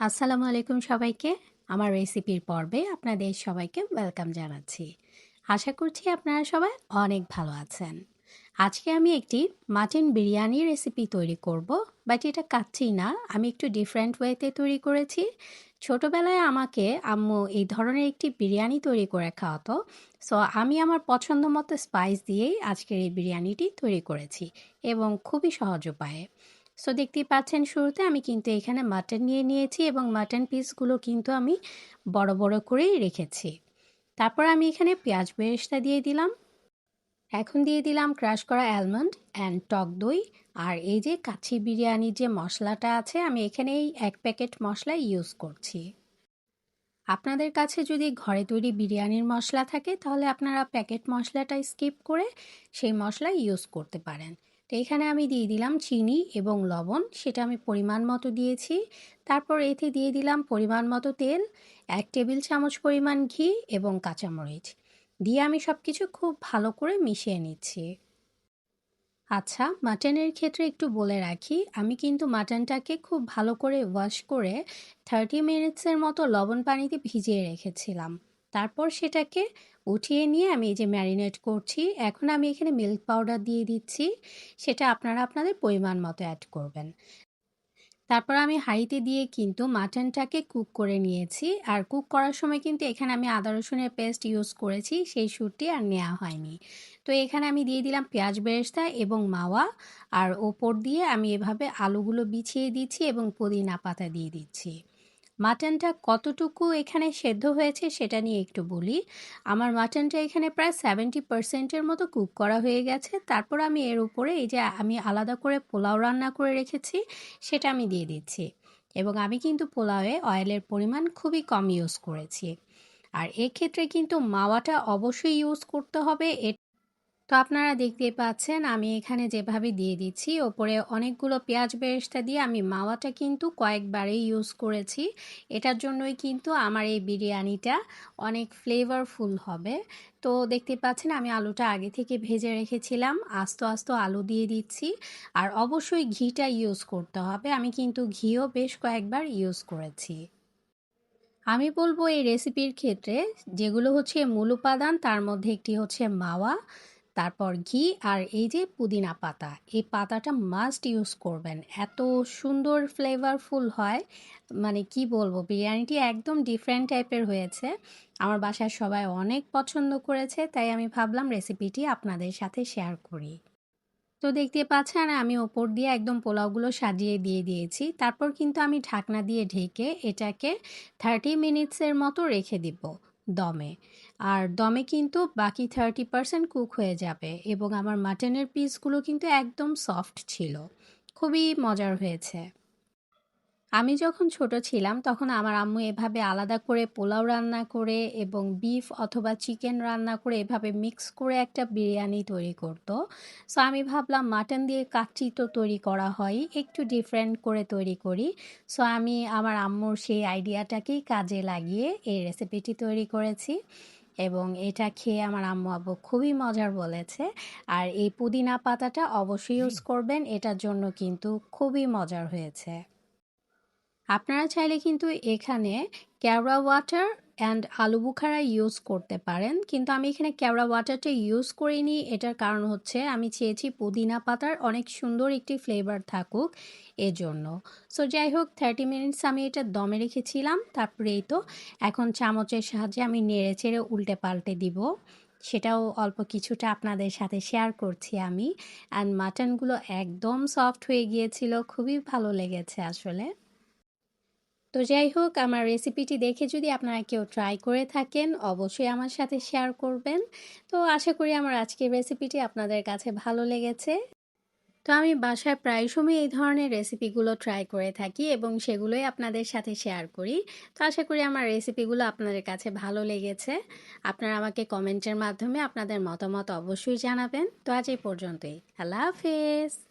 আসসালামু আলাইকুম সবাইকে। আমার রেসিপির পর্বে আপনাদের সবাইকে ওয়েলকাম জানাচ্ছি। আশা করছি আপনারা সবাই অনেক ভালো আছেন। আজকে আমি একটি মাটন বিরিয়ানি রেসিপি তৈরি করব, বাট এটা কাচ্চি না, আমি একটু ডিফারেন্ট ওয়েতে তৈরি করেছি। ছোটবেলায় আমাকে আম্মু এই ধরনের একটি বিরিয়ানি তৈরি করে খাওয়াতো। সো আমি আমার পছন্দ মতো স্পাইস দিয়েই আজকের এই বিরিয়ানিটি তৈরি করেছি এবং খুবই সহজ উপায়ে। সো দেখতেই পাচ্ছেন শুরুতে আমি কিন্তু এখানে মাটন নিয়ে নিয়েছি এবং মাটন পিসগুলো কিন্তু আমি বড় বড় করেই রেখেছি। তারপর আমি এখানে পেঁয়াজ বেরেস্তা দিয়ে দিলাম। এখন দিয়ে দিলাম ক্রাশ করা অ্যালমন্ড অ্যান্ড টক দই। আর এই যে কাচ্চি বিরিয়ানির যে মশলাটা আছে, আমি এখানে এই 1 প্যাকেট মশলা ইউজ করছি। আপনাদের কাছে যদি ঘরে তৈরি বিরিয়ানির মশলা থাকে তাহলে আপনারা প্যাকেট মশলাটা স্কিপ করে সেই মশলা ইউজ করতে পারেন। তো এখানে আমি দিয়ে দিলাম চিনি এবং লবণ, সেটা আমি পরিমাণ মতো দিয়েছি। তারপর এতে দিয়ে দিলাম পরিমাণ মতো তেল, 1 টেবিল চামচ পরিমাণ ঘি এবং কাঁচামরিচ দিয়ে আমি সব কিছু খুব ভালো করে মিশিয়ে নিচ্ছি। আচ্ছা, মাটনের ক্ষেত্রে একটু বলে রাখি, আমি কিন্তু মাটনটাকে খুব ভালো করে ওয়াশ করে 30 মিনিটসের মতো লবণ পানিতে ভিজিয়ে রেখেছিলাম। তারপর সেটাকে উঠিয়ে নিয়ে আমি এই যে ম্যারিনেট করছি। এখন আমি এখানে মিল্ক পাউডার দিয়ে দিচ্ছি, সেটা আপনারা আপনাদের পরিমাণ মতো অ্যাড করবেন। তারপর আমি হাঁড়িতে দিয়ে কিন্তু মাটনটাকে কুক করে নিয়েছি। আর কুক করার সময় কিন্তু এখানে আমি আদা রসুনের পেস্ট ইউজ করেছি, সেই স্যুটটি আর নেওয়া হয়নি। তো এখানে আমি দিয়ে দিলাম পেঁয়াজ বেরেস্তা এবং মাওয়া, আর ওপর দিয়ে আমি এভাবে আলুগুলো বিছিয়ে দিচ্ছি এবং পুদিনা পাতা দিয়ে দিচ্ছি। মাটনটা কতটুকু এখানে সেদ্ধ হয়েছে সেটা নিয়ে একটু বলি। আমার মাটনটা এখানে প্রায় 70% মতো কুক করা হয়ে গেছে। তারপর আমি এর উপরে এই যে আমি আলাদা করে পোলাও রান্না করে রেখেছি সেটা আমি দিয়ে দিচ্ছি। এবং আমি কিন্তু পোলাওয়ে অয়েলের পরিমাণ খুবই কম ইউজ করেছি। আর এক্ষেত্রে কিন্তু মাওয়াটা অবশ্যই ইউজ করতে হবে। তো আপনারা দেখতেই পাচ্ছেন আমি এখানে যেভাবে দিয়ে দিচ্ছি, ওপরে অনেকগুলো পেঁয়াজ বেরেস্তা দিয়ে আমি মাওয়াটা কিন্তু কয়েকবারই ইউজ করেছি। এটার জন্যই কিন্তু আমার এই বিরিয়ানিটা অনেক ফ্লেভারফুল হবে। তো দেখতে পাচ্ছেন আমি আলুটা আগে থেকে ভেজে রেখেছিলাম, আস্ত আস্ত আলু দিয়ে দিচ্ছি। আর অবশ্যই ঘিটা ইউজ করতে হবে, আমি কিন্তু ঘিও বেশ কয়েকবার ইউজ করেছি। আমি বলবো এই রেসিপির ক্ষেত্রে যেগুলো হচ্ছে মূল উপাদান তার মধ্যে একটি হচ্ছে মাওয়া, তারপর ঘি, আর এই যে পুদিনা পাতা, এই পাতাটা মাস্ট ইউজ করবেন, এত সুন্দর ফ্লেভারফুল হয়। মানে কি বলবো, বিরিয়ানিটি একদম ডিফারেন্ট টাইপের হয়েছে। আমার বাসার সবাই অনেক পছন্দ করেছে, তাই আমি ভাবলাম রেসিপিটি আপনাদের সাথে শেয়ার করি। তো দেখতে পাচ্ছেন আমি ওপর দিয়ে একদম পোলাওগুলো সাজিয়ে দিয়ে দিয়েছি। তারপর কিন্তু আমি ঢাকনা দিয়ে ঢেকে এটাকে 30 মিনিটসের মতো রেখে দিব দমে। আর দমে কিন্তু বাকি 30% কুক হয়ে যাবে এবং আমার মাটনের পিসগুলো কিন্তু একদম সফট ছিল, খুবই মজার হয়েছে। আমি যখন ছোট ছিলাম তখন আমার আম্মু এভাবে আলাদা করে পোলাও রান্না করে এবং বিফ অথবা চিকেন রান্না করে এভাবে মিক্স করে একটা বিরিয়ানি তৈরি করতো। সো আমি ভাবলাম মাটন দিয়ে কাচ্চি তো তৈরি করা হয়, একটু ডিফারেন্ট করে তৈরি করি। সো আমি আমার আম্মুর সেই আইডিয়াটাকেই কাজে লাগিয়ে এই রেসিপিটি তৈরি করেছি এবং এটা খেয়ে আমার আম্মু আব্বু খুবই মজার বলেছে। আর এই পুদিনা পাতাটা অবশ্যই ইউজ করবেন, এটার জন্য কিন্তু খুবই মজার হয়েছে। আপনারা চাইলে কিন্তু এখানে কেওড়া ওয়াটার অ্যান্ড আলু বুখারা ইউজ করতে পারেন, কিন্তু আমি এখানে কেওড়া ওয়াটারটা ইউজ করিনি। এটার কারণ হচ্ছে আমি চেয়েছি পুদিনা পাতার অনেক সুন্দর একটি ফ্লেভার থাকুক, এজন্য। সো যাই হোক, 30 মিনিটস আমি এটা দমে রেখেছিলাম। তারপরে এই তো এখন চামচের সাহায্যে আমি নেড়ে চেড়ে উল্টে পাল্টে দিব, সেটাও অল্প কিছুটা আপনাদের সাথে শেয়ার করছি আমি। অ্যান্ড মাটনগুলো একদম সফট হয়ে গিয়েছিল, খুবই ভালো লেগেছে আসলে। তো যাই হোক, আমার রেসিপিটি দেখে যদি আপনারা কেউ ট্রাই করে থাকেন অবশ্যই আমার সাথে শেয়ার করবেন। তো আশা করি আমার আজকের রেসিপিটি আপনাদের কাছে ভালো লেগেছে। তো আমি বাসায় প্রায় সময় এই ধরনের রেসিপিগুলো ট্রাই করে থাকি এবং সেগুলোই আপনাদের সাথে শেয়ার করি। তো আশা করি আমার রেসিপিগুলো আপনাদের কাছে ভালো লেগেছে। আপনারা আমাকে কমেন্টের মাধ্যমে আপনাদের মতামত অবশ্যই জানাবেন। তো আজ এই পর্যন্তই, আল্লাহ হাফেজ।